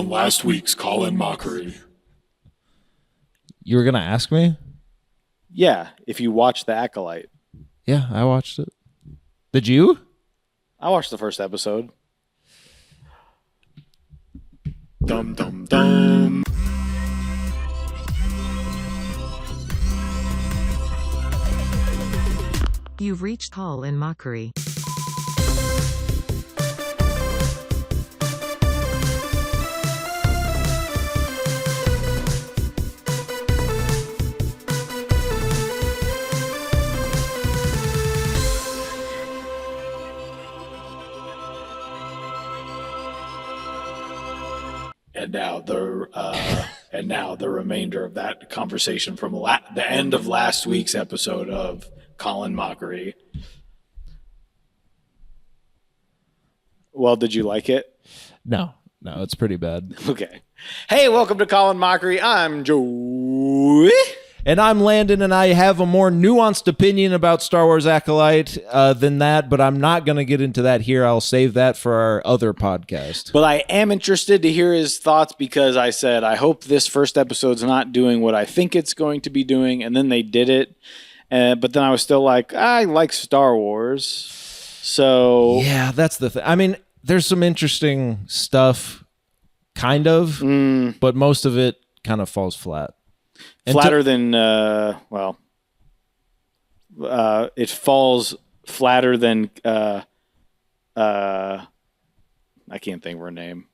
on last week's Call-In Mockery. You were going to ask me? Yeah, if you watched The Acolyte. Yeah, I watched it. Did you? I watched the first episode. Dum dum dum. You've reached Call-In Mockery. And now the remainder of that conversation from the end of last week's episode of Call-In Mockery. Well, did you like it? No, it's pretty bad. Okay. Hey, welcome to Call-In Mockery. I'm Joey. And I'm Landon, and I have a more nuanced opinion about Star Wars Acolyte than that, but I'm not going to get into that here. I'll save that for our other podcast. But I am interested to hear his thoughts because I said, I hope this first episode's not doing what I think it's going to be doing, and then they did it. But then I was still like, I like Star Wars. So... Yeah, that's the thing. I mean, there's some interesting stuff, kind of, but most of it kind of falls flat. Flatter than, it falls flatter than, I can't think of her name. I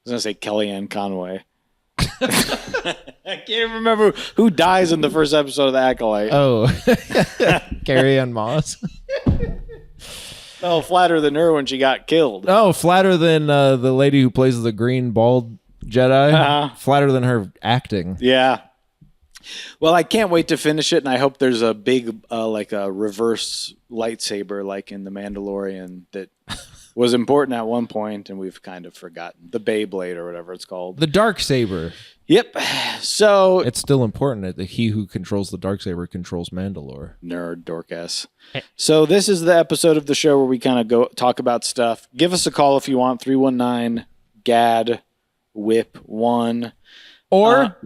was going to say Kellyanne Conway. I can't remember who dies in the first episode of The Acolyte. Oh, Carrie Ann Moss. Oh, flatter than her when she got killed. Oh, flatter than the lady who plays the green bald Jedi. Flatter than her acting. Yeah. Well, I can't wait to finish it, and I hope there's a big, like a reverse lightsaber, like in The Mandalorian, that was important at one point, and we've kind of forgotten. The Beyblade or whatever it's called. The Darksaber. Yep. So it's still important that he who controls the Darksaber controls Mandalore. Nerd dork-ass. So this is the episode of the show where we kind of go talk about stuff. Give us a call if you want, 319-GAD-WHIP-1. Or...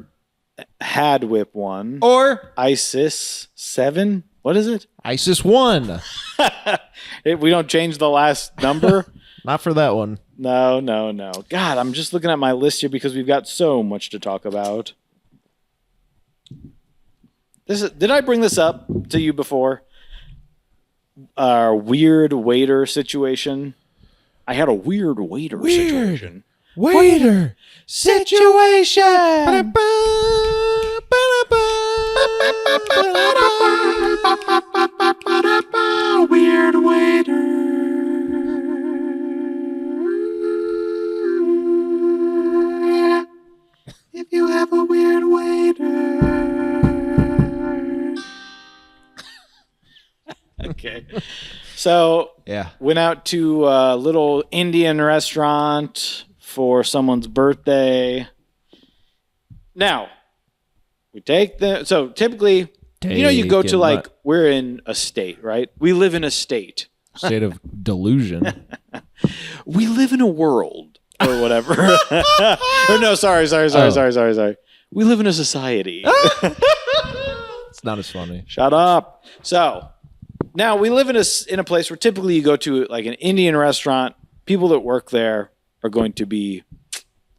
Had whip 1 or ISIS 7. What is it? ISIS 1. We don't change the last number. Not for that one. No. God, I'm just looking at my list here because we've got so much to talk about. Did I bring this up to you before? Our weird waiter situation. I had a weird waiter situation. Waiter situation. Weird waiter. If you have a weird waiter. Okay. So, yeah, went out to a little Indian restaurant for someone's birthday. Now, we take so typically, you go to like, we're in a state, right? We live in a state. State of delusion. We live in a world or whatever. Or no, sorry. We live in a society. It's not as funny. Shut up. So now we live in a place where typically you go to like an Indian restaurant. People that work there are going to be,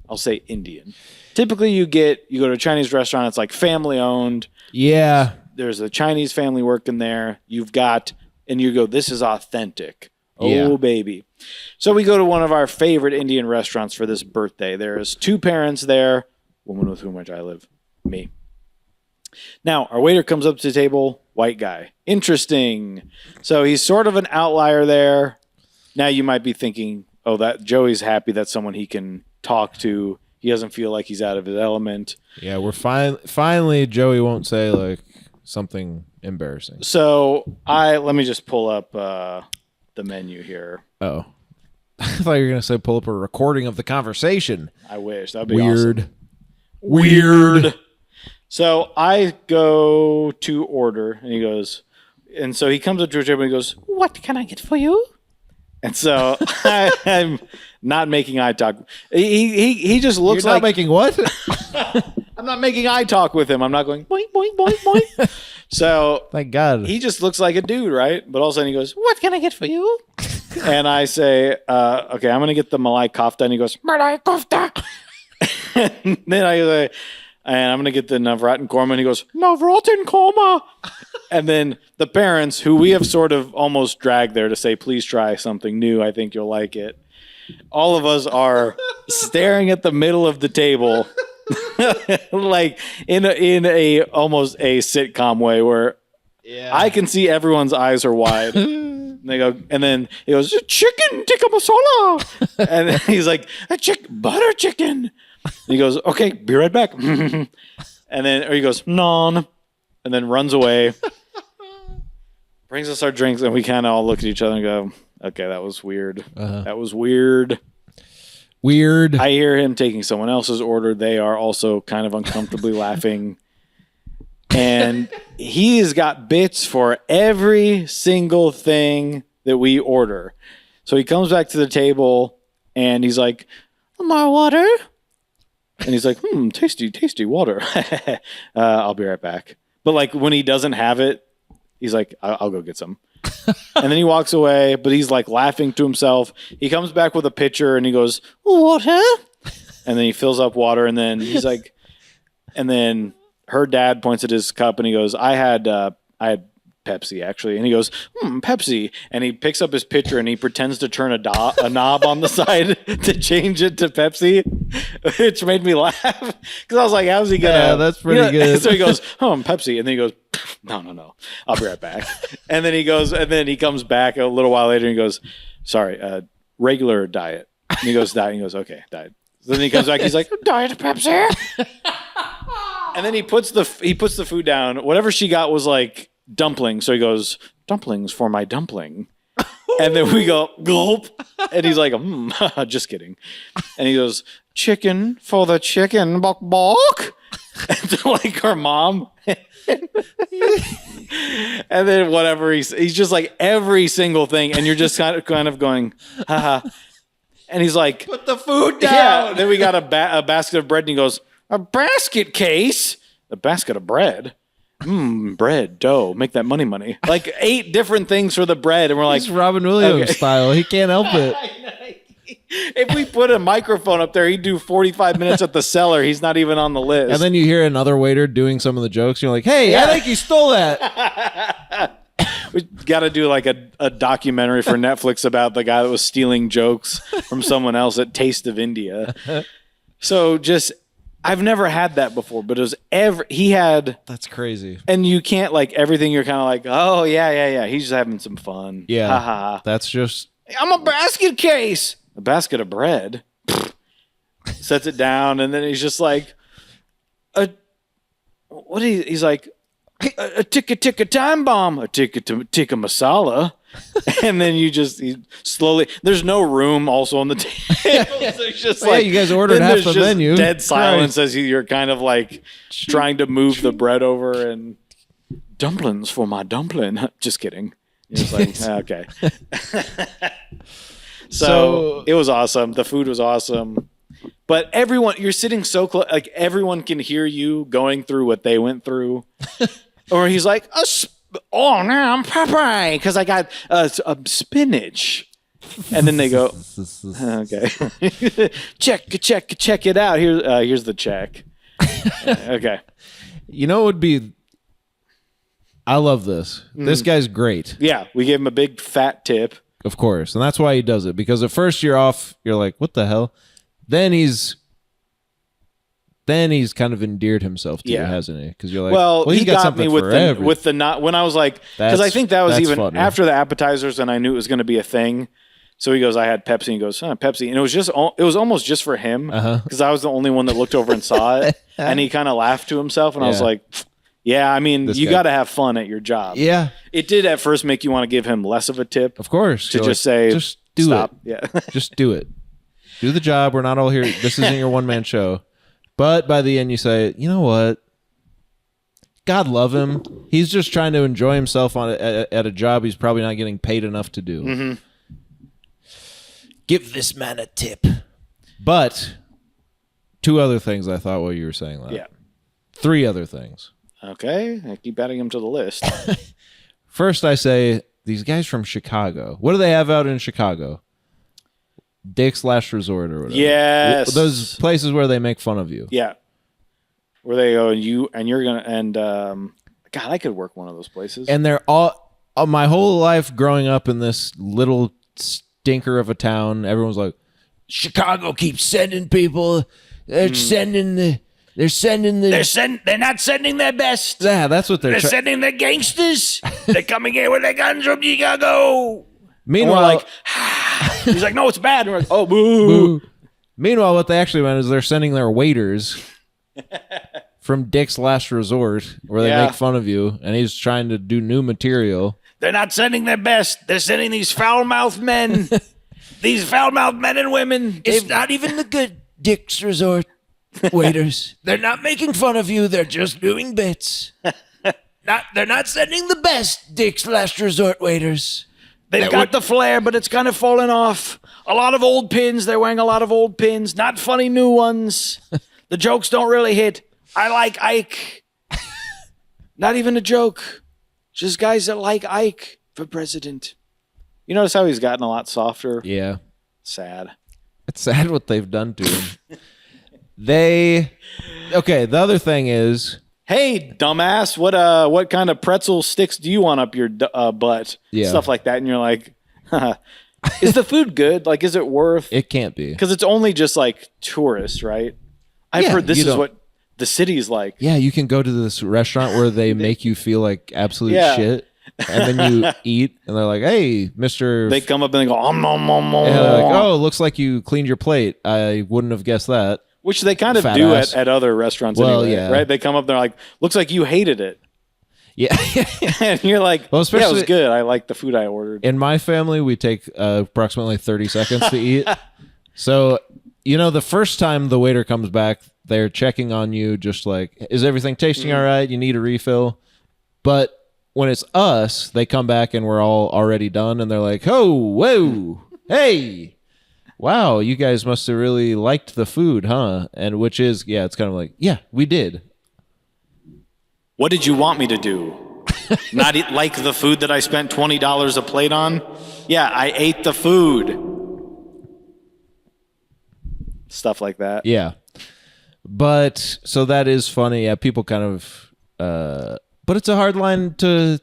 I'll say, Indian. Typically you go to a Chinese restaurant. It's like family owned. Yeah. There's a Chinese family working there. And you go, this is authentic. Oh, yeah. Baby. So we go to one of our favorite Indian restaurants for this birthday. There's 2 parents there, woman with whom I live, me. Now, our waiter comes up to the table, white guy. Interesting. So he's sort of an outlier there. Now you might be thinking, oh, that Joey's happy that's someone he can talk to. He doesn't feel like he's out of his element. Yeah, we're finally Joey won't say like something embarrassing. So let me just pull up the menu here. Oh. I thought you were going to say pull up a recording of the conversation. I wish. That'd be weird. Awesome. Weird. So I go to order, and so he comes up to a table and he goes, "What can I get for you?" And so I'm not making eye talk. He just looks You're not like making what? I'm not making eye talk with him. I'm not going boing boing boing boing. So Thank God. he just looks like a dude, right? But all of a sudden he goes, "What can I get for you?" And I say, "Okay, I'm gonna get the Malai kofta." And he goes, "Malai kofta." And then I say, "And I'm gonna get the Navratan korma." And he goes, "Navratan korma." And then the parents, who we have sort of almost dragged there to say, "Please try something new. I think you'll like it." All of us are staring at the middle of the table, like in a almost a sitcom way, where I can see everyone's eyes are wide. And they go, and then he goes, "Chicken tikka masala," and he's like, "Butter chicken." And he goes, "Okay, be right back." And then, or he goes, "Non," and then runs away. Brings us our drinks, and we kind of all look at each other and go, "Okay, that was weird. That was weird." Weird. I hear him taking someone else's order. They are also kind of uncomfortably laughing. And he has got bits for every single thing that we order. So he comes back to the table, and he's like, "More water?" And he's like, tasty, tasty water. I'll be right back. But like when he doesn't have it, he's like, I'll go get some. And then he walks away, but he's like laughing to himself. He comes back with a pitcher and he goes, "Water?" And then he fills up water, and then he's like, and then her dad points at his cup and he goes, I had Pepsi actually. And he goes, Pepsi. And he picks up his pitcher and he pretends to turn a knob on the side to change it to Pepsi, which made me laugh. Because I was like, how's he going to? Yeah, that's pretty good. So he goes, Pepsi. And then he goes, no. I'll be right back. And then he goes, and then he comes back a little while later and he goes, sorry, regular diet. And he goes, diet. And he goes, okay, diet. So then he comes back. He's like, diet Pepsi. And then he puts the food down. Whatever she got was like dumpling. So he goes, dumplings for my dumpling. And then we go, gulp. And he's like, just kidding. And he goes, chicken for the chicken, bok bok. And like her mom. And then whatever he's just like every single thing. And you're just kind of going, haha. And he's like, put the food down. Yeah. Then we got a basket of bread, and he goes, a basket case? A basket of bread? Bread, dough, make that money. Like 8 different things for the bread. And we're like, It's Robin Williams style. He can't help it. If we put a microphone up there, he'd do 45 minutes at the cellar. He's not even on the list. And then you hear another waiter doing some of the jokes. You're like, hey, I think you stole that. We got to do like a documentary for Netflix about the guy that was stealing jokes from someone else at Taste of India. So just, I've never had that before, but it was he had. That's crazy. And you can't like everything. You're kind of like, oh yeah. He's just having some fun. Yeah. Ha ha. That's just. I'm a basket case. A basket of bread. Sets it down, and then he's just like, he's like, a tikka time bomb, a tikka masala. And then you slowly, there's no room also on the table. So it's just you guys ordered half the menu. Dead silence as you're kind of like trying to move the bread over, and dumplings for my dumpling. Just kidding. It's like, okay. So it was awesome. The food was awesome. But you're sitting so close, like everyone can hear you going through what they went through. Or he's like, now I'm Popeye because I got spinach. And then they go, okay, check it out. Here's the check. Okay. You know, it would be. I love this. This guy's great. Yeah, we gave him a big fat tip. Of course. And that's why he does it. Because at first you're like, what the hell? Then he's kind of endeared himself to you, hasn't he? Because you're like, well he he's got got me with the not when I was like, because I think that was even funny. After the appetizers, and I knew it was going to be a thing. So he goes, I had Pepsi. And he goes, Pepsi, and it was almost just for him because I was the only one that looked over and saw it, and he kind of laughed to himself, and I was like, yeah, I mean, you got to have fun at your job. Yeah, it did at first make you want to give him less of a tip, of course, to just say, just do stop. it. Yeah, just do it. Do the job. We're not all here. This isn't your one-man show. But by the end, you say, you know what? God love him. He's just trying to enjoy himself at a job he's probably not getting paid enough to do. Give this man a tip. But 2 other things I thought while you were saying that. Yeah. 3 other things. Okay, I keep adding them to the list. First, I say these guys from Chicago. What do they have out in Chicago? Dick's Last Resort or whatever. Yes. Those places where they make fun of you. Yeah. Where they go God, I could work one of those places. And they're all my whole life growing up in this little stinker of a town. Everyone's like, Chicago keeps sending people. They're sending the. They're not sending their best. Yeah, that's what they're sending the gangsters. They're coming in with their guns from Chicago. Meanwhile, he's like, no, it's bad. And we're like, oh, boo. Meanwhile, what they actually meant is they're sending their waiters from Dick's Last Resort, where they make fun of you, and he's trying to do new material. They're not sending their best. They're sending these foul-mouthed men. These foul-mouthed men and women. It's not even the good Dick's Resort waiters. They're not making fun of you. They're just doing bits. They're not sending the best Dick's Last Resort waiters. They've got the flair, but it's kind of fallen off. A lot of old pins. They're wearing a lot of old pins. Not funny new ones. The jokes don't really hit. I like Ike. Not even a joke. Just guys that like Ike for president. You notice how he's gotten a lot softer? Yeah. Sad. It's sad what they've done to him. Okay, the other thing is, hey, dumbass, what kind of pretzel sticks do you want up your butt? Yeah. Stuff like that. And you're like, is the food good? Like, is it worth? it can't be. Because it's only just like tourists, right? I've heard this is what the city's like. Yeah, you can go to this restaurant where they make you feel like absolute shit, and then you eat, and they're like, "Hey, Mister." They come up and they go, nom, nom, nom, And they're like, nom. "Oh, looks like you cleaned your plate. I wouldn't have guessed that." Which they kind of Fat do ass. at other restaurants Well, anyway, yeah. right? They come up, they're like, looks like you hated it. Yeah. And you're like, Well, yeah, it was especially- good. I like the food I ordered. In my family, we take approximately 30 seconds to eat. So, the first time the waiter comes back, they're checking on you, just like, is everything tasting all right? You need a refill. But when it's us, they come back and we're all already done, and they're like, oh, whoa, hey, wow, you guys must have really liked the food, huh? And which is, it's kind of like, yeah, we did. What did you want me to do? Not eat, like the food that I spent $20 a plate on? Yeah, I ate the food. Stuff like that. Yeah. But so that is funny. Yeah, people kind of but it's a hard line to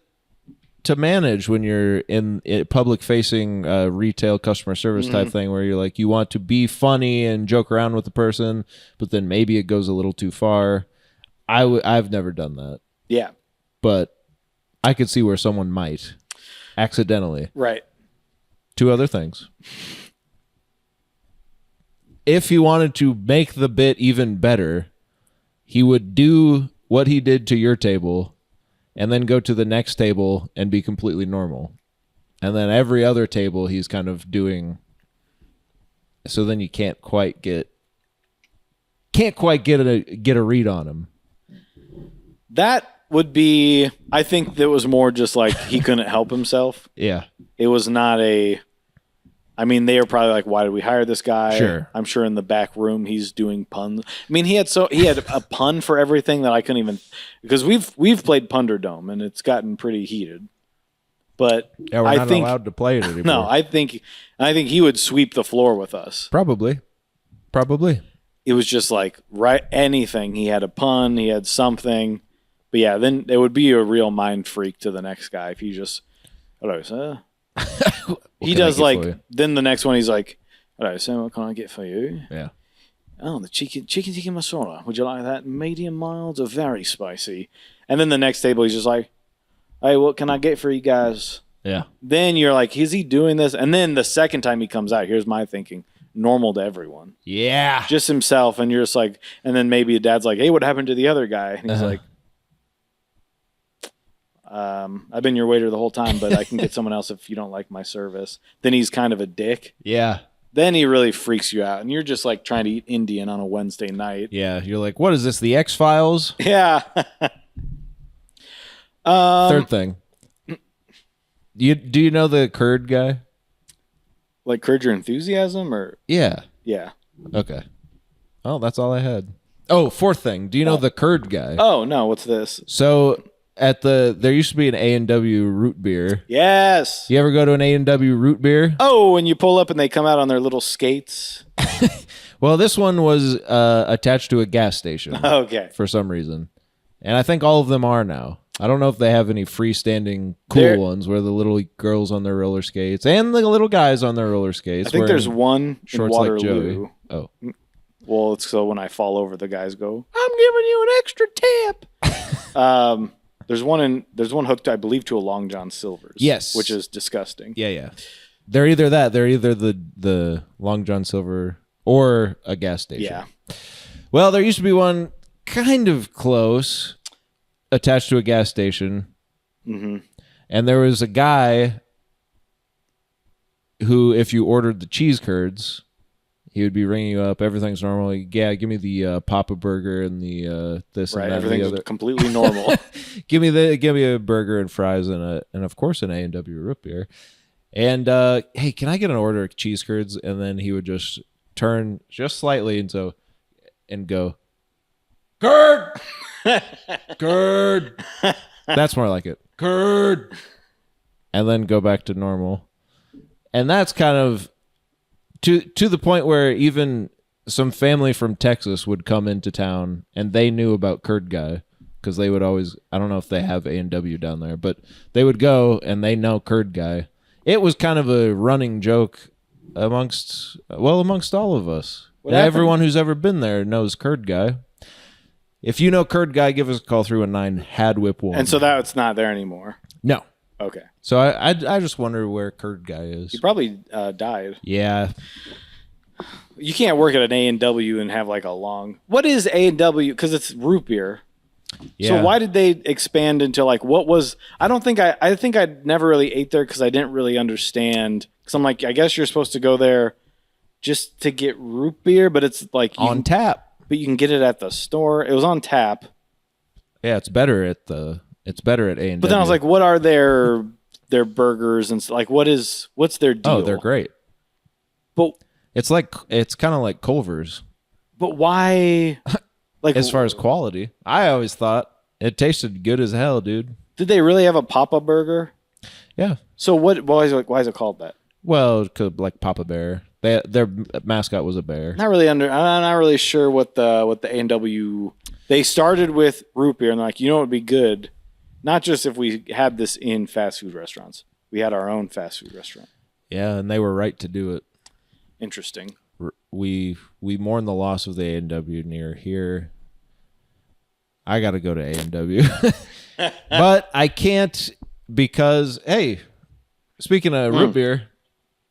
manage when you're in public facing retail customer service type thing where you're like, you want to be funny and joke around with the person, but then maybe it goes a little too far. I've never done that, Yeah. but I could see where someone might accidentally. Right. 2 other things. If he wanted to make the bit even better, he would do what he did to your table and then go to the next table and be completely normal. And then every other table he's kind of doing, so then you can't quite get a read on him. That would be, I think that was more just like he couldn't help himself. Yeah. It was not I mean, they were probably like, why did we hire this guy? Sure. I'm sure in the back room he's doing puns. I mean, he had a pun for everything that I couldn't even, because we've played Punderdome and it's gotten pretty heated. But Yeah, we're not allowed to play it anymore. no, I think he would sweep the floor with us. Probably. It was just like anything. He had a pun, he had something. But yeah, then it would be a real mind freak to the next guy if he just, he can I does get like, for you? then the next one he's like, hello, so what can I get for you? Yeah. Oh, the chicken tikka masala. Would you like that medium mild or very spicy? And then the next table he's just like, hey, what can I get for you guys? Yeah. Then you're like, is he doing this? And then the second time he comes out, here's my thinking, normal to everyone. Yeah. Just himself, and you're just like, and then maybe a dad's like, hey, what happened to the other guy? And he's like, I've been your waiter the whole time, but I can get someone else if you don't like my service. Then he's kind of a dick. Yeah. Then he really freaks you out, and you're just like trying to eat Indian on a Wednesday night. Yeah. You're like, what is this? The X-Files? Yeah. Third thing. Do you know the Kurd guy? Like Curb Your Enthusiasm, or Yeah. yeah. Okay. Oh, that's all I had. Oh, fourth thing. Do you know the curd guy? Oh no, what's this? So there used to be an A&W root beer. Yes. You ever go to an A&W root beer? Oh, when you pull up and they come out on their little skates. Well, this one was attached to a gas station Okay. for some reason. And I think all of them are now. I don't know if they have any freestanding cool There- ones where the little girls on their roller skates and the little guys on their roller skates. I think there's wearing one in shorts like Waterloo. Joey. Oh. Well, it's so when I fall over, the guys go, "I'm giving you an extra tip." There's one hooked, I believe, to a Long John Silver's. Yes. which is disgusting. Yeah. They're either the Long John Silver or a gas station. Yeah. Well, there used to be one kind of close attached to a gas station. Mm-hmm. And there was a guy who, if you ordered the cheese curds, he would be ringing you up. Everything's normal. Yeah, give me the Papa Burger and the this Right. and that. And the Everything's other. completely normal. Give me a burger and fries and of course an A&W root beer. And hey, can I get an order of cheese curds? And then he would just turn just slightly and go, curd, curd. That's more like it, curd, and then go back to normal. And that's kind of to the point where even some family from Texas would come into town and they knew about Curd Guy because they would always, I don't know if they have A&W down there, but they would go and they know Curd Guy. It was kind of a running joke amongst all of us. What happened? Everyone who's ever been there knows Curd Guy. If you know Curd Guy, give us a call 319-HAD-WHIP-1. And so that's not there anymore. No. Okay. So I just wonder where Curd Guy is. He probably died. Yeah. You can't work at an A&W and have like a long. What is A&W? Because it's root beer. Yeah. So why did they expand into like what was? I think I never really ate there because I didn't really understand. Because I'm like, I guess you're supposed to go there just to get root beer, but it's like on tap? But you can get it at the store. It was on tap. Yeah, it's better at A&W. But then I was like, what are their burgers and like what's their deal? oh, they're great. But It's kind of like Culver's why? Like as far as quality. I always thought it tasted good as hell, dude. did they really have a Papa Burger? Yeah. So why is it called that? Well, like Papa Bear. Their mascot was a bear. I'm not really sure what the A&W. They started with root beer and they're like, you know what would be good? Not just if we had this in fast food restaurants. We had our own fast food restaurant. Yeah, and they were right to do it. Interesting. We mourn the loss of the A&W near here. I got to go to A&W. But I can't because, hey, speaking of root beer,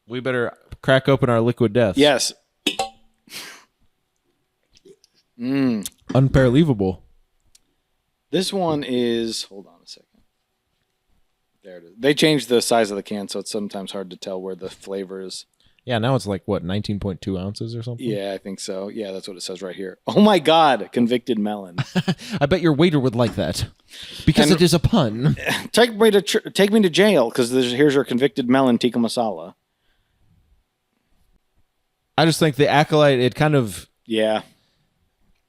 we better crack open our Liquid Death. Yes. Unparlevable. This one is. Hold on a second. There it is. They changed the size of the can, so it's sometimes hard to tell where the flavor is. Yeah, now it's like, what, 19.2 ounces or something? Yeah, I think so. Yeah, that's what it says right here. Oh my God, convicted melon. I bet your waiter would like that because And- it is a pun. take me to jail because here's your convicted melon tikka masala. I just think the Acolyte, it kind of, Yeah,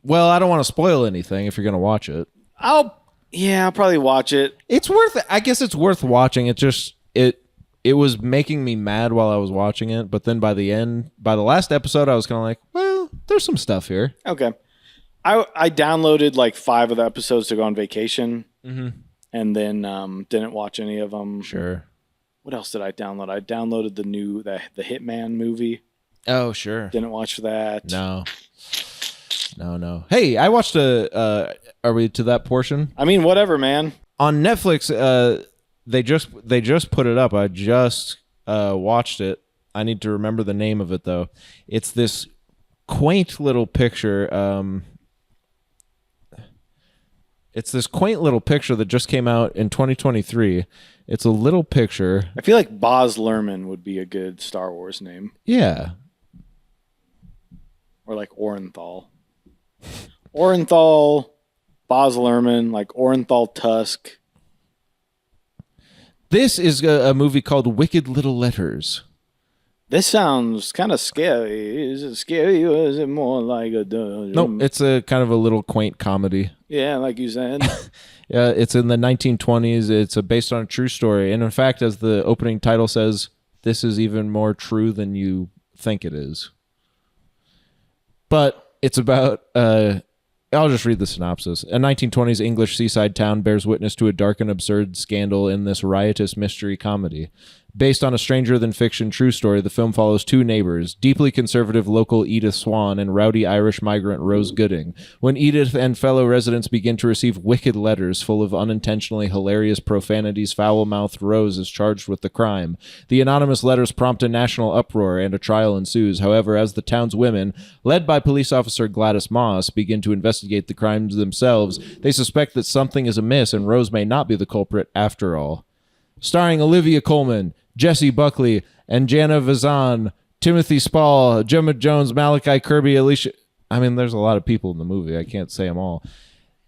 well, I don't want to spoil anything if you're going to watch it. I'll probably watch it. It's worth it. I guess it's worth watching. It just, it was making me mad while I was watching it. But then by the last episode, I was kind of like, well, there's some stuff here. Okay, I downloaded like 5 of the episodes to go on vacation, and then didn't watch any of them. Sure. What else did I download? I downloaded the Hitman movie. Oh, sure. Didn't watch that. No. Hey, I watched are we to that portion? I mean, whatever, man. On Netflix, they just put it up. I just watched it. I need to remember the name of it though. It's this quaint little picture. It's this quaint little picture that just came out in 2023. It's a little picture. I feel like Baz Luhrmann would be a good Star Wars name, Yeah. or like Orenthal. Orenthal, Baz Luhrmann, like Orenthal Tusk. This is a movie called Wicked Little Letters. This sounds kind of scary. Is it scary or is it more like a dungeon? No, it's a kind of a little quaint comedy. Yeah, like you said. Yeah, it's in the 1920s. It's based on a true story, and in fact, as the opening title says, this is even more true than you think it is. But it's about I'll just read the synopsis. A 1920s English seaside town bears witness to a dark and absurd scandal in this riotous mystery comedy. Based on a stranger-than-fiction true story, the film follows two neighbors, deeply conservative local Edith Swan and rowdy Irish migrant Rose Gooding. When Edith and fellow residents begin to receive wicked letters full of unintentionally hilarious profanities, foul-mouthed Rose is charged with the crime. The anonymous letters prompt a national uproar, and a trial ensues. However, as the town's women, led by police officer Gladys Moss, begin to investigate the crimes themselves, they suspect that something is amiss and Rose may not be the culprit after all. Starring Olivia Colman, Jesse Buckley, and Jana Vazan, Timothy Spall, Gemma Jones, Malachi Kirby, Alicia... I mean, there's a lot of people in the movie. I can't say them all.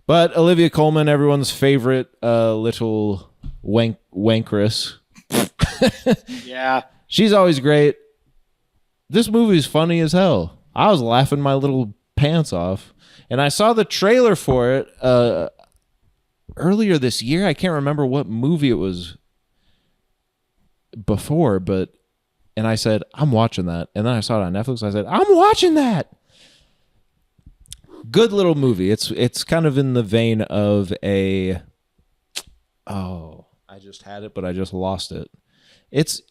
But Olivia Colman, everyone's favorite little wankress. Yeah. She's always great. This movie's funny as hell. I was laughing my little pants off. And I saw the trailer for it earlier this year. I can't remember what movie it was before, and I said, I'm watching that. And then I saw it on Netflix. I said, I'm watching that. Good little movie. It's kind of in the vein of I just had it, but I just lost it. It's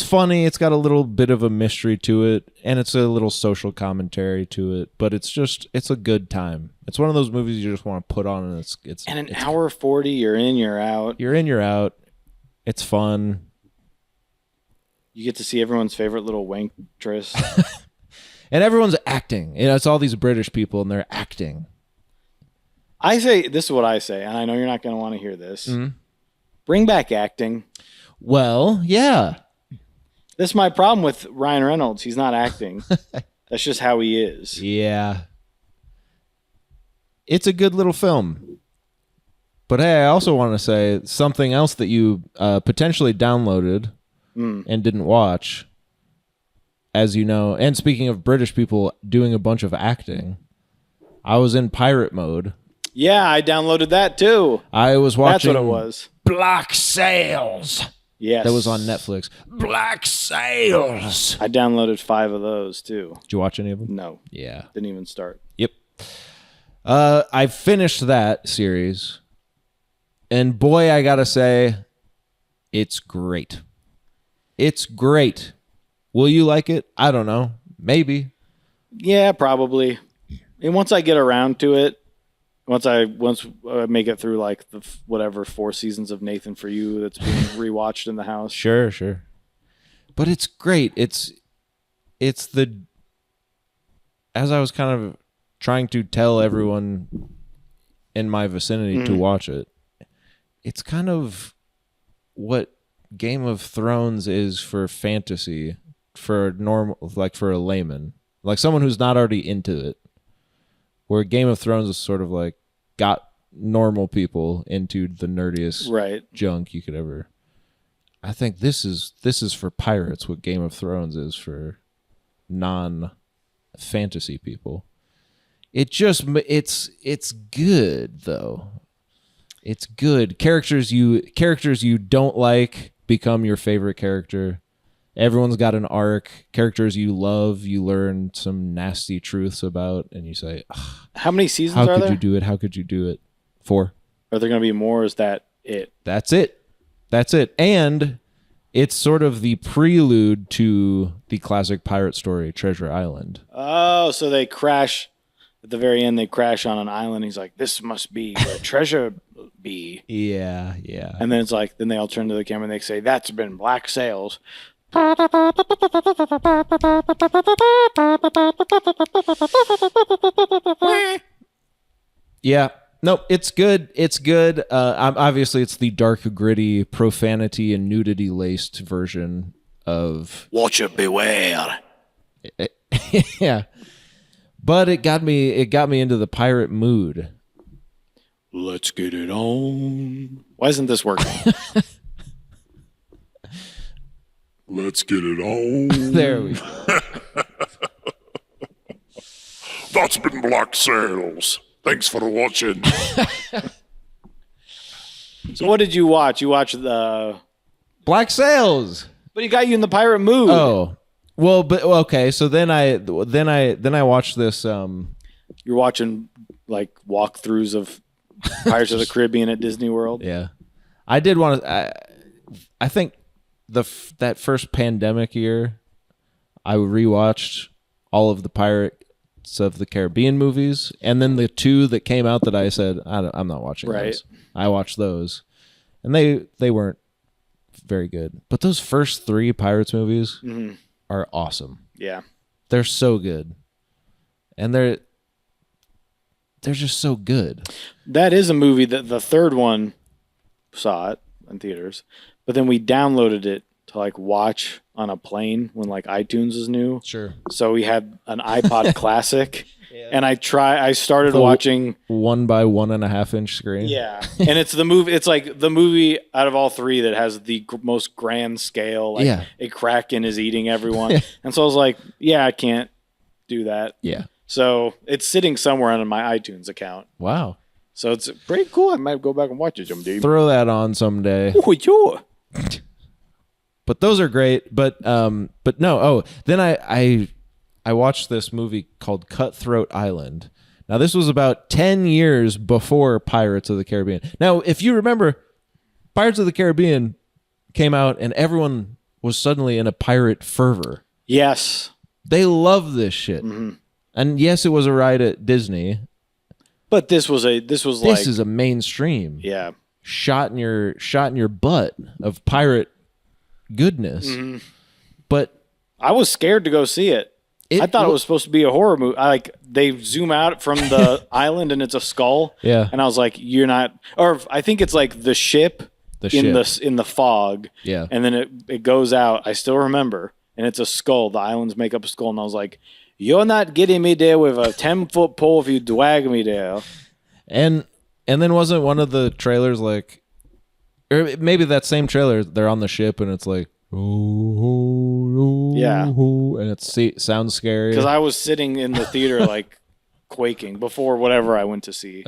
funny. It's got a little bit of a mystery to it, and it's a little social commentary to it, but it's a good time. It's one of those movies you just want to put on, and it's And an hour 40, you're in, you're out. You're in, you're out. It's fun. You get to see everyone's favorite little wankress. And everyone's acting. You know, it's all these British people, and they're acting. I say, this is what I say, and I know you're not going to want to hear this. Mm-hmm. Bring back acting. Well, yeah. This is my problem with Ryan Reynolds. He's not acting. That's just how he is. Yeah. It's a good little film. But hey, I also want to say something else that you potentially downloaded and didn't watch, as you know. And speaking of British people doing a bunch of acting, I was in pirate mode. Yeah, I downloaded that too. I was watching... That's what it was. Black Sails. Yes. That was on Netflix. Black Sails. I downloaded 5 of those too. Did you watch any of them? No. Yeah. Didn't even start. Yep. I finished that series, and boy, I gotta say, it's great. It's great. Will you like it? I don't know. Maybe. Yeah, probably. And once I get around to it, once I make it through like the whatever 4 seasons of Nathan For You that's being rewatched in the house. Sure. But it's great. It's the, as I was kind of trying to tell everyone in my vicinity to watch it, it's kind of what Game of Thrones is for fantasy, for a layman, like someone who's not already into it. Where Game of Thrones is sort of like got normal people into the nerdiest junk you could ever. I think this is for pirates what Game of Thrones is for non-fantasy people. It's good though. It's good. Characters you don't like become your favorite character. Everyone's got an arc. Characters you love, you learn some nasty truths about, and you say, how many seasons how are could there? you do it? How could you do it? 4. Are there going to be more? Is that it? That's it. And it's sort of the prelude to the classic pirate story, Treasure Island. Oh, so they crash at the very end. They crash on an island. He's like, "This must be where treasure be." Yeah. And then it's like, then they all turn to the camera and they say, "That's been Black Sails." Yeah. No, it's good. It's good. Obviously, it's the dark, gritty, profanity and nudity laced version of Watcher beware. yeah. But it got me into the pirate mood. Let's get it on. Why isn't this working? Let's get it on. There we go. That's been Black Sails. Thanks for watching. So what did you watch? You watched the... Black Sails. But he got you in the pirate mood. Oh, well, but okay. So then I watched this. You're watching like walkthroughs of Pirates of the Caribbean at Disney World. Yeah, I did want to. I think that first pandemic year, I rewatched all of the Pirates of the Caribbean movies, and then the two that came out that I said I'm not watching. Right. Those. I watched those, and they weren't very good. But those first three Pirates movies are awesome. Yeah. They're so good. And they're just so good. That is a movie that the third one saw it in theaters, but then we downloaded it to like watch on a plane when like iTunes is new. Sure. So we had an iPod Classic, and I started watching 1 by 1.5 inch screen. Yeah, and it's the movie. It's like the movie out of all three that has the most grand scale. Like a kraken is eating everyone, and so I was like, yeah, I can't do that. Yeah. So it's sitting somewhere on my iTunes account. Wow. So it's pretty cool. I might go back and watch it someday. Throw that on someday. Oh, yeah. But those are great. But no. Oh, then I watched this movie called Cutthroat Island. Now this was about 10 years before Pirates of the Caribbean. Now, if you remember, Pirates of the Caribbean came out and everyone was suddenly in a pirate fervor. Yes. They love this shit. Mm-hmm. And yes, it was a ride at Disney. But this is a mainstream. Yeah. Shot in your butt of pirate goodness. Mm-hmm. But I was scared to go see it. I thought it was supposed to be a horror movie. They zoom out from the island and it's a skull. Yeah. And I was like, you're not, or I think it's like the ship in the fog. Yeah. And then it goes out. I still remember. And it's a skull. The islands make up a skull. And I was like, you're not getting me there with a 10-foot pole if you drag me there. And then wasn't one of the trailers like, or maybe that same trailer, they're on the ship and it's like, yeah, and it sounds scary. Because I was sitting in the theater like quaking before whatever I went to see.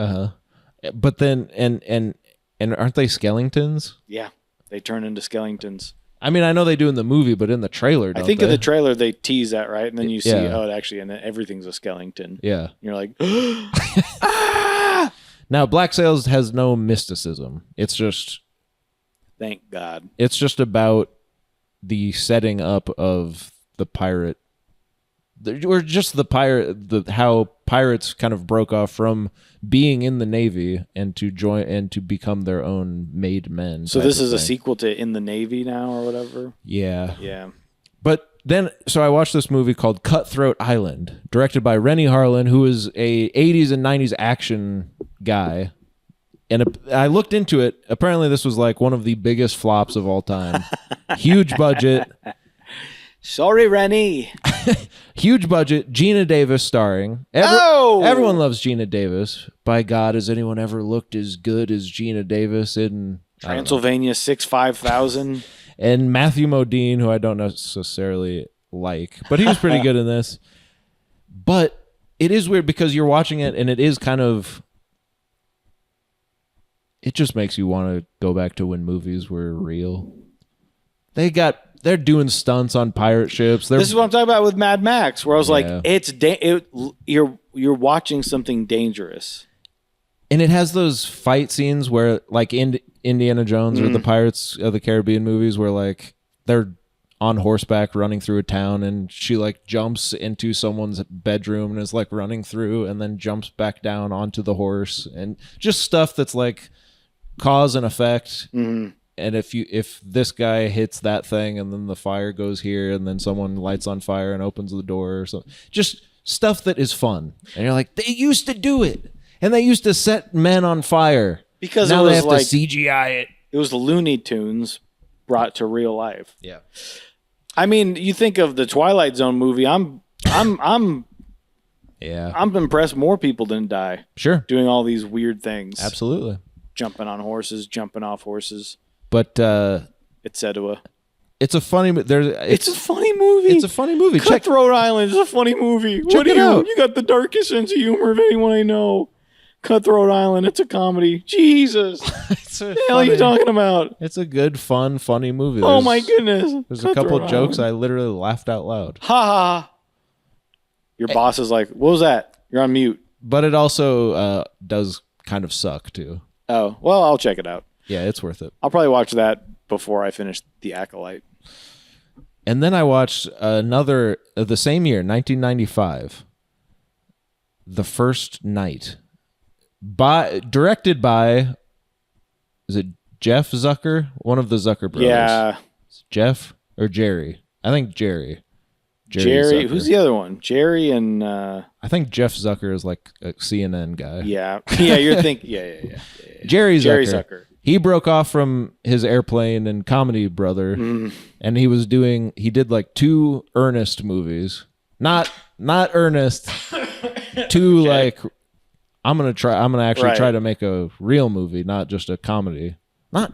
But then and aren't they skeletons? Yeah, they turn into skeletons. I mean, I know they do in the movie, but in the trailer, don't I think they? in the trailer they tease that, right? And then you see, Yeah. and then everything's a skeleton. Yeah. And you're like, Now, Black Sails has no mysticism. It's just, thank God. it's just about the setting up of the pirate, or just how pirates kind of broke off from being in the Navy and to join and to become their own made men. So this is a sequel to In the Navy now or whatever? Yeah. Yeah. But then, so I watched this movie called Cutthroat Island, directed by Rennie Harlan, who is a 80s and 90s action guy. And I looked into it. Apparently, this was like one of the biggest flops of all time. Huge budget. Sorry, Rennie. Huge budget. Gina Davis starring. Everyone loves Gina Davis. By God, has anyone ever looked as good as Gina Davis in Transylvania 65000? And Matthew Modine, who I don't necessarily like, but he was pretty good in this. But it is weird because you're watching it and it is kind of, it just makes you want to go back to when movies were real. They're doing stunts on pirate ships. This is what I'm talking about with Mad Max, where I was like, Yeah. you're watching something dangerous. And it has those fight scenes where, like in Indiana Jones or the Pirates of the Caribbean movies, where like they're on horseback running through a town, and she like jumps into someone's bedroom and is like running through, and then jumps back down onto the horse, and just stuff that's like cause and effect. Mm-hmm. And if this guy hits that thing, and then the fire goes here, and then someone lights on fire and opens the door, or something, just stuff that is fun. And you're like, they used to do it. And they used to set men on fire. Because now it was they have like to CGI it. It was Looney Tunes brought to real life. Yeah. I mean, you think of the Twilight Zone movie. I'm impressed more people didn't die. Sure. Doing all these weird things. Absolutely. Jumping on horses, jumping off horses, But etc. It's a funny. It's a funny movie. It's a funny movie. Cutthroat Island is a funny movie. Check it out. You got the darkest sense of humor of anyone I know. Cutthroat Island. It's a comedy. Jesus. It's What the hell are you talking about? It's a good, fun, funny movie. Oh my goodness. There's a couple Cutthroat jokes Island. I literally laughed out loud. Ha ha. Your boss is like, what was that? You're on mute. But it also does kind of suck too. Oh, well, I'll check it out. Yeah, it's worth it. I'll probably watch that before I finish The Acolyte. And then I watched another the same year, 1995, The First Night, directed by, is it Jeff Zucker? One of the Zucker brothers. Yeah. Jeff or Jerry? I think Jerry. Jerry. Zucker. Who's the other one? Jerry and... I think Jeff Zucker is like a CNN guy. yeah. Yeah, you're thinking... Yeah. Jerry Zucker. He broke off from his Airplane and Comedy Brother, and he did like 2 Ernest movies. Not Ernest. 2 like I'm gonna actually try to make a real movie, not just a comedy. And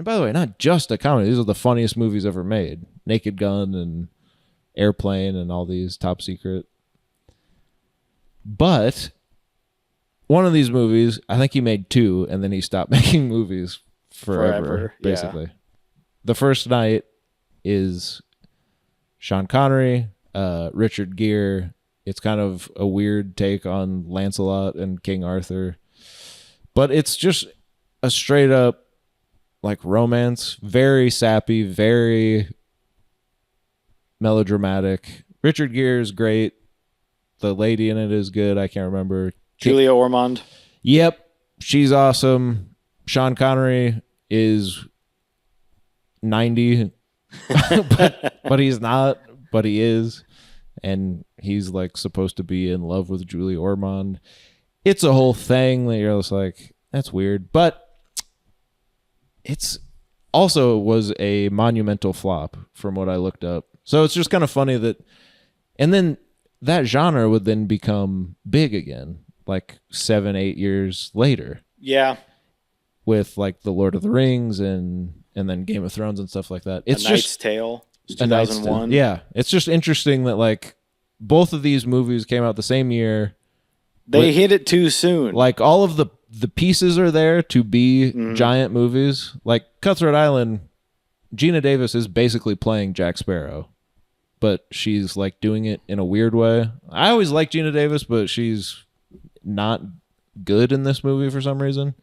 by the way, not just a comedy. These are the funniest movies ever made. Naked Gun and Airplane and all these, Top Secret. But one of these movies, I think he made 2, and then he stopped making movies forever basically. Yeah. The First Night is Sean Connery, Richard Gere. It's kind of a weird take on Lancelot and King Arthur. But it's just a straight up like romance, very sappy, very melodramatic. Richard Gere is great. The lady in it is good. I can't remember. Julia Ormond. Yep, she's awesome. Sean Connery is 90, but he's not, but he is. And he's like supposed to be in love with Julia Ormond. It's a whole thing that you're just like, that's weird. But it's also was a monumental flop from what I looked up. So it's just kind of funny that, and then that genre would then become big again, like 7-8 years later. Yeah. With like the Lord of the Rings and then Game of Thrones and stuff like that. It's A Knight's Tale. It's A Knight's Tale. 2001. Yeah. It's just interesting that like both of these movies came out the same year. They hit it too soon. Like all of the pieces are there to be giant movies. Like Cutthroat Island, Gina Davis is basically playing Jack Sparrow, but she's like doing it in a weird way. I always liked Gina Davis, but she's not good in this movie for some reason.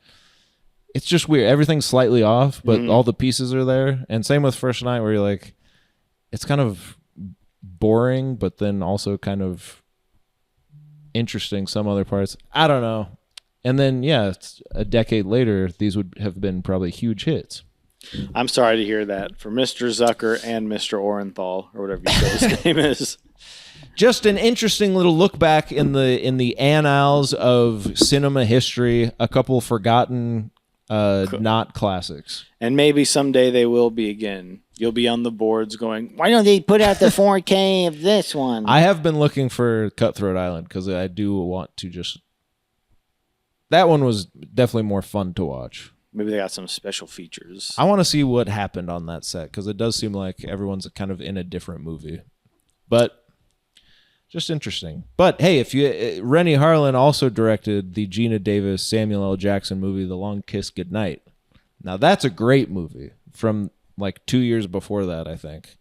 It's just weird. Everything's slightly off, but all the pieces are there. And same with First Night, where you're like, it's kind of boring, but then also kind of interesting some other parts. I don't know. And then, yeah, it's a decade later, these would have been probably huge hits. I'm sorry to hear that for Mr. Zucker and Mr. Orenthal, or whatever you say his name is. Just an interesting little look back in the annals of cinema history. A couple forgotten not classics. And maybe someday they will be again. You'll be on the boards going, why don't they put out the 4K of this one? I have been looking for Cutthroat Island because I do want to just... That one was definitely more fun to watch. Maybe they got some special features. I want to see what happened on that set because it does seem like everyone's kind of in a different movie. But just interesting. But hey, if you Rennie Harlan also directed the Gina Davis, Samuel L. Jackson movie, The Long Kiss Goodnight. Now that's a great movie from like 2 years before that, I think.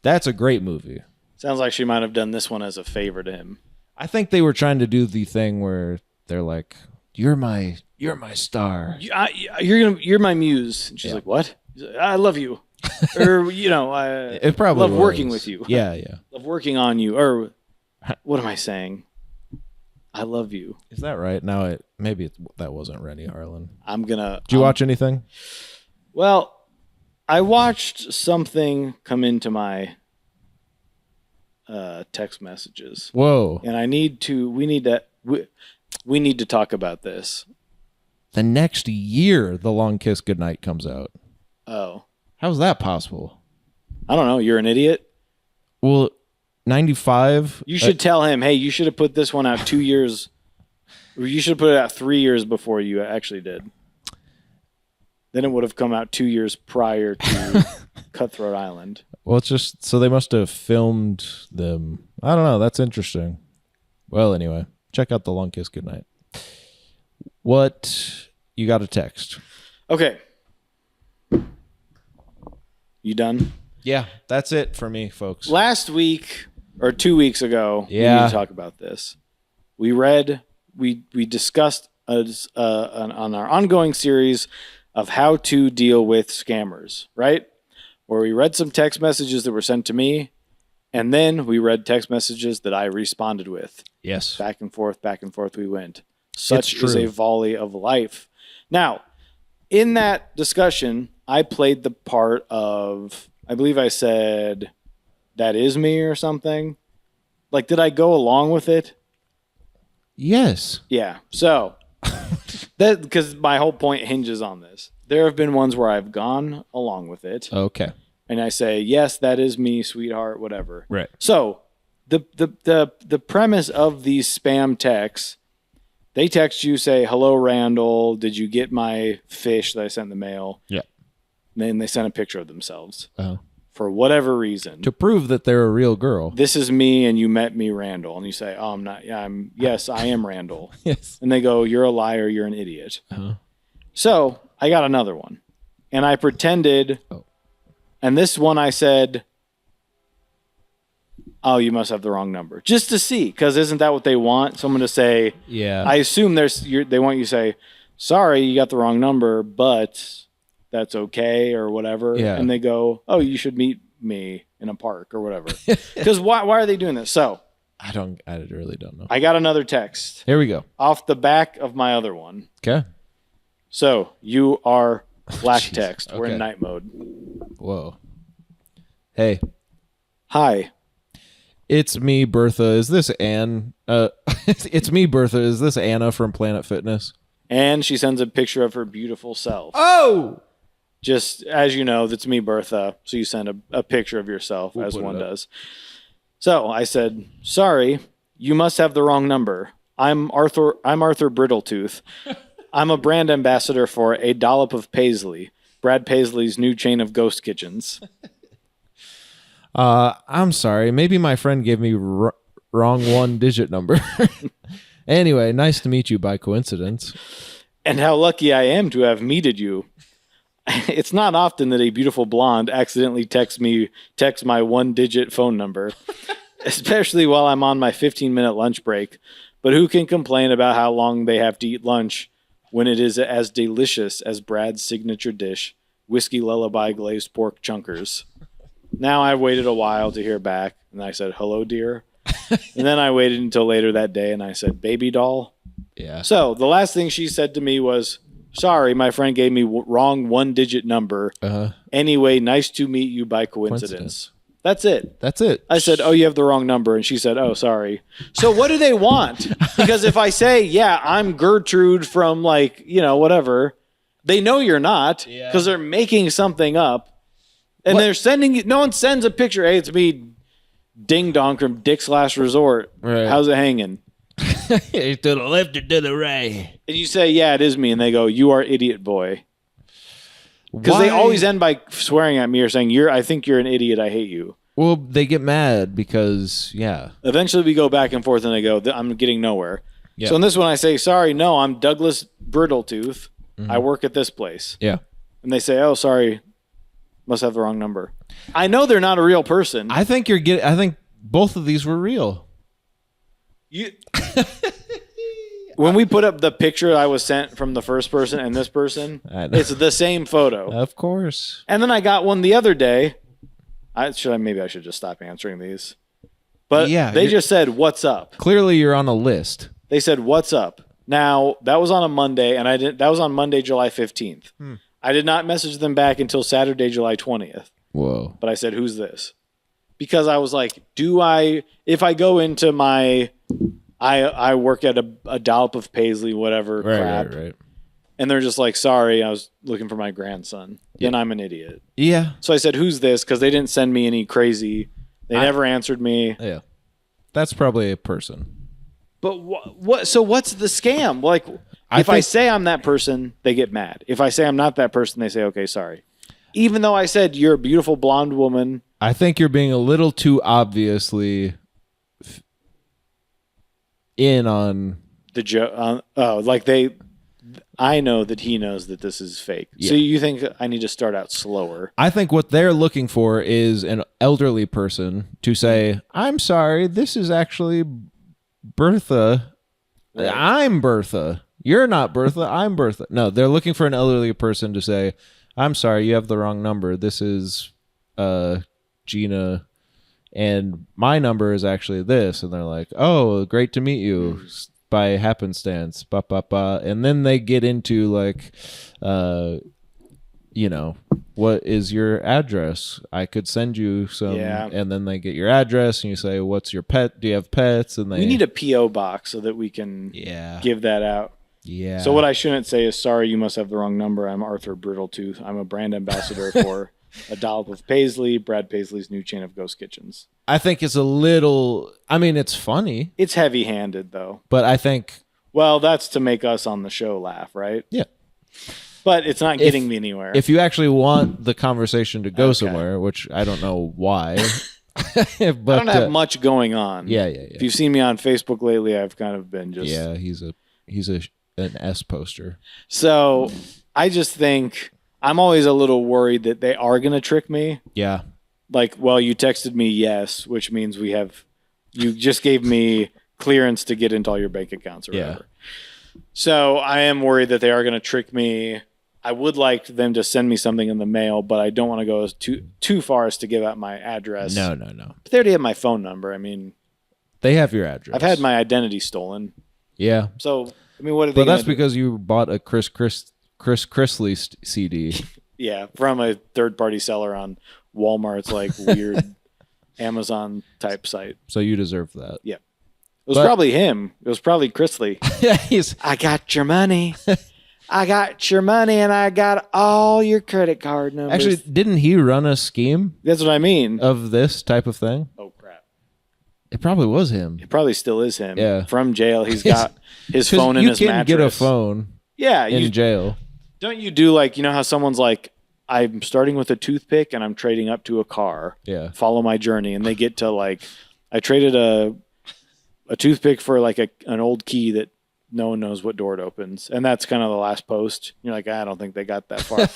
That's a great movie. Sounds like she might have done this one as a favor to him. I think they were trying to do the thing where they're like, "You're my star." You're my muse. And she's like, what? He's like, I love you. Or, I It probably love was. working with you. Yeah. Love working on you. Or what am I saying? I love you. Is that right? Now maybe that wasn't Rennie Harlan. Did you watch anything? Well, I watched something come into my text messages. Whoa. And we need to talk about this. The next year, The Long Kiss Goodnight comes out. Oh. How's that possible? I don't know. You're an idiot. Well, 95. You should tell him, hey, you should have put this one out 2 years. Or you should have put it out 3 years before you actually did. Then it would have come out 2 years prior to Cutthroat Island. Well, it's just so they must have filmed them. I don't know. That's interesting. Well, anyway, check out the Long Kiss Goodnight. What you got a text? Okay. You done? Yeah, that's it for me, folks. Last week or 2 weeks ago, we need Yeah. to talk about this. We discussed on our ongoing series of how to deal with scammers, right? Where we read some text messages that were sent to me, and then we read text messages that I responded with. Yes. Back and forth we went. Such is true. a volley of life. Now, in that discussion, I played the part of, I believe I said, that is me or something. Like, did I go along with it? Yes. Yeah. So, that because my whole point hinges on this. There have been ones where I've gone along with it, Okay. and I say, yes, that is me, sweetheart, whatever. Right. So, the premise of these spam texts, they text you, say, hello, Randall, did you get my fish that I sent in the mail? Yeah. And then they send a picture of themselves Uh-huh. for whatever reason. To prove that they're a real girl. This is me, and you met me, Randall. And you say, oh, I'm not. Yeah, yes, I am Randall. Yes. And they go, you're a liar, you're an idiot. Uh-huh. So I got another one. And I pretended, Oh. and this one I said, oh, you must have the wrong number. Just to see, because isn't that what they want? Someone to say, Yeah. I assume they want you to say, sorry, you got the wrong number, but that's okay or whatever. Yeah. And they go, oh, you should meet me in a park or whatever. Because why are they doing this? So I really don't know. I got another text Here we go. off the back of my other one. Okay. So you are black Jeez. text. We're Okay. in night mode. Whoa. Hey, Hi. it's me, Bertha. Is this Anne? It's me, Bertha. Is this Anna from Planet Fitness? And she sends a picture of her beautiful self. Oh! Just as you know, that's me, Bertha. So you send a picture of yourself, We'll as put one it up. does. So I said, sorry, you must have the wrong number. I'm Arthur Brittletooth. I'm a brand ambassador for A Dollop of Paisley, Brad Paisley's new chain of ghost kitchens. I'm sorry. Maybe my friend gave me wrong one-digit number. Anyway, nice to meet you by coincidence. And how lucky I am to have meted you. It's not often that a beautiful blonde accidentally texts my one-digit phone number, especially while I'm on my 15-minute lunch break. But who can complain about how long they have to eat lunch when it is as delicious as Brad's signature dish, whiskey lullaby glazed pork chunkers? Now I waited a while to hear back, and I said, hello, dear. And then I waited until later that day, and I said, baby doll. Yeah. So the last thing she said to me was, sorry, my friend gave me wrong one-digit number. Anyway, nice to meet you by coincidence. That's it. That's it. I said, oh, you have the wrong number. And she said, oh, sorry. So what do they want? Because if I say, yeah, I'm Gertrude from whatever, they know you're not because they're making something up. And they're sending you, no one sends a picture. Hey, it's me, Ding Dong from Dick's Last Resort. Right. How's it hanging? To the left or to the right? And you say, yeah, it is me. And they go, you are idiot boy. Because they always end by swearing at me or saying, I think you're an idiot. I hate you. Well, they get mad because, yeah. Eventually we go back and forth and they go, I'm getting nowhere. Yeah. So in this one I say, sorry, no, I'm Douglas Brittletooth. I work at this place. Yeah. And they say, oh, sorry, must have the wrong number. I know they're not a real person. I think I think both of these were real. When we put up the picture I was sent from the first person and this person, I know. it's the same photo. Of course. And then I got one the other day. Maybe I should just stop answering these. But Yeah, they just said, what's up? Clearly you're on a list. They said, what's up? Now, that was on a Monday, and that was on Monday, July 15th. I did not message them back until Saturday, July 20th. Whoa. But I said, who's this? Because I was like, if I go into I work at a dollop of Paisley, whatever crap. Right. And they're just like, sorry, I was looking for my grandson. Then I'm an idiot. Yeah. So I said, who's this? Because they didn't send me any crazy. They never answered me. Yeah. That's probably a person. But what? So what's the scam? Like, If I say I'm that person, they get mad. If I say I'm not that person, they say, okay, sorry. Even though I said you're a beautiful blonde woman. I think you're being a little too obviously in on the joke. I know that he knows that this is fake. Yeah. So you think I need to start out slower? I think what they're looking for is an elderly person to say, I'm sorry, this is actually Bertha. Right. I'm Bertha. You're not Bertha. I'm Bertha. No, they're looking for an elderly person to say, I'm sorry, you have the wrong number. This is Gina, and my number is actually this. And they're like, oh, great to meet you. By happenstance, and then they get into like, what is your address? I could send you some, and then they get your address, and you say, what's your pet? Do you have pets? And we need a PO box so that we can give that out. Yeah. So what I shouldn't say is, sorry, you must have the wrong number. I'm Arthur Brittletooth. I'm a brand ambassador for A Dollop of Paisley, Brad Paisley's new chain of ghost kitchens. I think it's a little, it's funny. It's heavy-handed, though. But I think... Well, that's to make us on the show laugh, right? Yeah. But it's not getting me anywhere. If you actually want the conversation to go somewhere, which I don't know why. But, I don't have much going on. Yeah. If you've seen me on Facebook lately, I've kind of been just... Yeah, he's an S poster. So I just think I'm always a little worried that they are going to trick me. Yeah. Like, well, you texted me yes, which means you just gave me clearance to get into all your bank accounts or whatever. So I am worried that they are going to trick me. I would like them to send me something in the mail, but I don't want to go too far as to give out my address. No. But they already have my phone number. I mean, they have your address. I've had my identity stolen. Yeah. So, what are they? But that's because you bought a Chris Chrisley CD. Yeah, from a third-party seller on Walmart's weird Amazon type site. So you deserve that. Yeah. It was probably him. It was probably Chrisley. Yeah, I got your money. I got your money, and I got all your credit card numbers. Actually, didn't he run a scheme? That's what I mean. Of this type of thing? Oh, crap. It probably was him. It probably still is him. Yeah. From jail, he's got his phone in his mattress. You can get a phone in jail. Don't you do how someone's like, I'm starting with a toothpick, and I'm trading up to a car. Yeah. Follow my journey. And they get to I traded a toothpick for an old key that no one knows what door it opens. And that's kind of the last post. You're like, I don't think they got that far.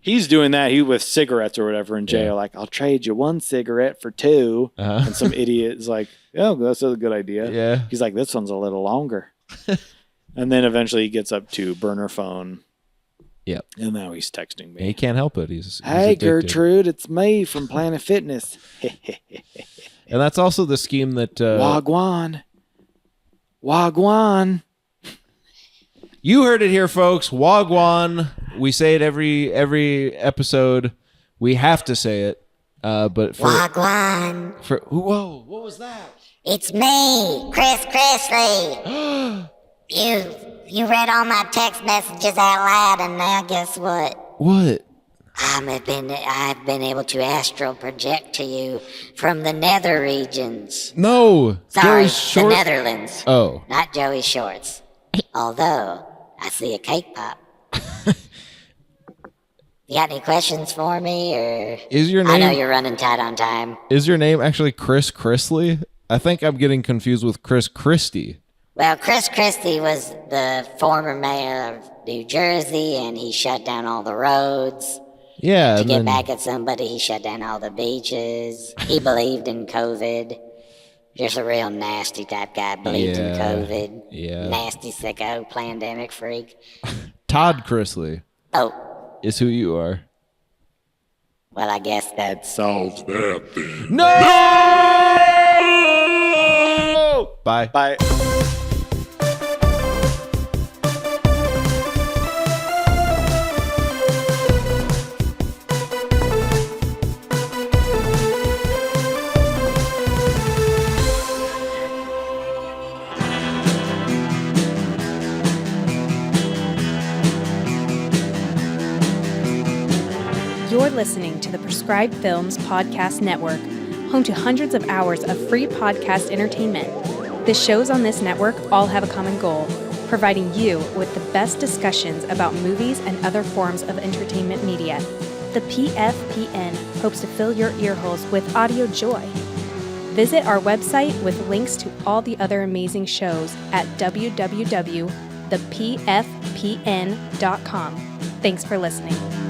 He's doing that. He with cigarettes or whatever in jail. Like, I'll trade you one cigarette for two. Uh-huh. And some idiot is like, oh, that's a good idea. Yeah. He's like, this one's a little longer. And then eventually he gets up to burner phone. Yep. And now he's texting me. He can't help it. He's hey, addicted. Gertrude, it's me from Planet Fitness. And that's also the scheme that... Wagwan. Wagwan. You heard it here, folks. Wagwan. We say it every episode. We have to say it. But for Wagwan. Whoa, what was that? It's me, Chris Chrisley. You read all my text messages out loud, and now guess what? What? I've been able to astral project to you from the nether regions. No. Sorry, Joey the Netherlands. Oh. Not Joey Shorts. Although, I see a cake pop. You got any questions for me, or... Is your name... I know you're running tight on time. Is your name actually Chris Chrisley? I think I'm getting confused with Chris Christie. Well, Chris Christie was the former mayor of New Jersey, and he shut down all the roads. Yeah. To get back at somebody, he shut down all the beaches. He believed in COVID. Just a real nasty type guy, believed in COVID. Yeah. Nasty sicko, pandemic freak. Todd Chrisley. Oh. Is who you are. Well, I guess that's... Solves that then. No! Bye. Bye. You're listening to the Prescribed Films Podcast Network, home to hundreds of hours of free podcast entertainment. The shows on this network all have a common goal: providing you with the best discussions about movies and other forms of entertainment media. The PFPN hopes to fill your earholes with audio joy. Visit our website with links to all the other amazing shows at www.thepfpn.com. Thanks for listening.